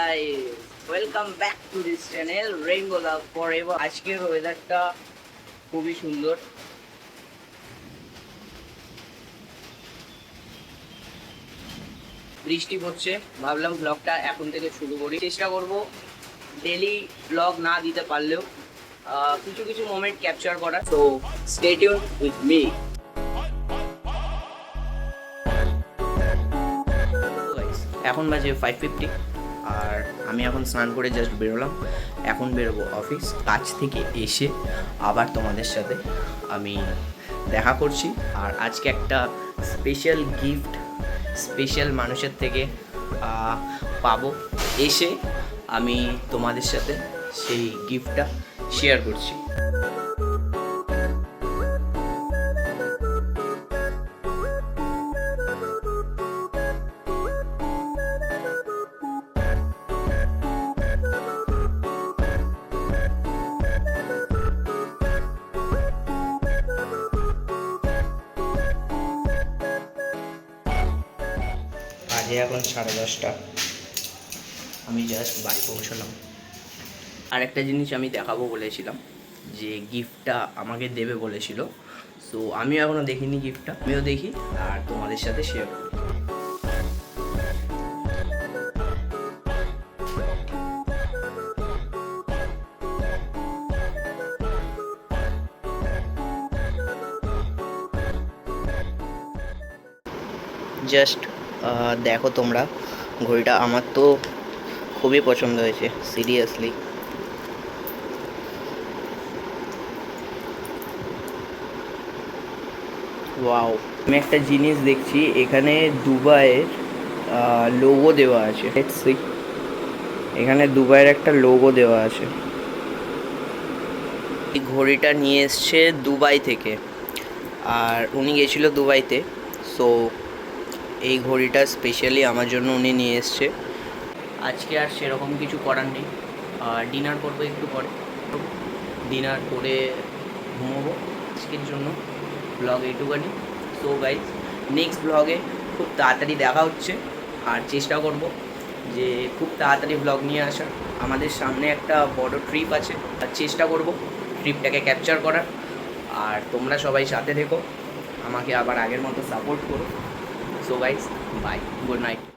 guys, welcome back to this channel Rainbow Love Forever. আজকের ওয়েদারটা খুবই সুন্দর। বৃষ্টি পড়ছে, ভাবলাম ব্লগটা এখন থেকে শুরু করি। চেষ্টা করব ডেলি ব্লগ না দিতে পারলেও কিছু কিছু মোমেন্ট ক্যাপচার করার। So stay tune with me. এখন বাজে 5:50 আর আমি এখন স্নান করে জাস্ট বেরোলাম। এখন বেরোবো অফিস। কাজ থেকে এসে আবার তোমাদের সাথে আমি দেখা করছি। আর আজকে একটা স্পেশাল গিফট স্পেশাল মানুষের থেকে পাবো। এসে আমি তোমাদের সাথে সেই গিফটটা শেয়ার করছি। আজকে এখন 10:30, আমি জাস্ট বাড়ি পৌঁছলাম। আর একটা জিনিস আমি দেখাবো বলেছিলাম, যে গিফটটা আমাকে দেবে বলেছিল। সো আমিও এখনও দেখিনি গিফটটা, আমিও দেখি আর তোমাদের সাথে শেয়ার করি। জাস্ট দেখো তোমরা, ঘড়িটা আমার তো খুবই পছন্দ হয়েছে, সিরিয়াসলি। ওয়াও, আমি একটা জিনিস দেখছি, এখানে দুবাইয়ের লোগো দেওয়া আছে। এখানে দুবাইয়ের একটা লোগো দেওয়া আছে। এই ঘড়িটা নিয়ে এসছে দুবাই থেকে, আর উনি গেছিল দুবাইতে। সো এই ঘড়িটা স্পেশালি আমার জন্য উনি নিয়ে এসছে। আজকে আর সেরকম কিছু করার নেই, ডিনার করবো একটু পরে। ডিনার করে ঘুমোবো। আজকের জন্য ব্লগ এইটুকানি। সো গাইজ, নেক্সট ব্লগে খুব তাড়াতাড়ি দেখা হচ্ছে। আর চেষ্টা করব যে খুব তাড়াতাড়ি ব্লগ নিয়ে আসার। আমাদের সামনে একটা বড় ট্রিপ আছে, আর চেষ্টা করব ট্রিপটাকে ক্যাপচার করার। আর তোমরা সবাই সাথে থেকো, আমাকে আবার আগের মতো সাপোর্ট করো। So guys, bye, good night.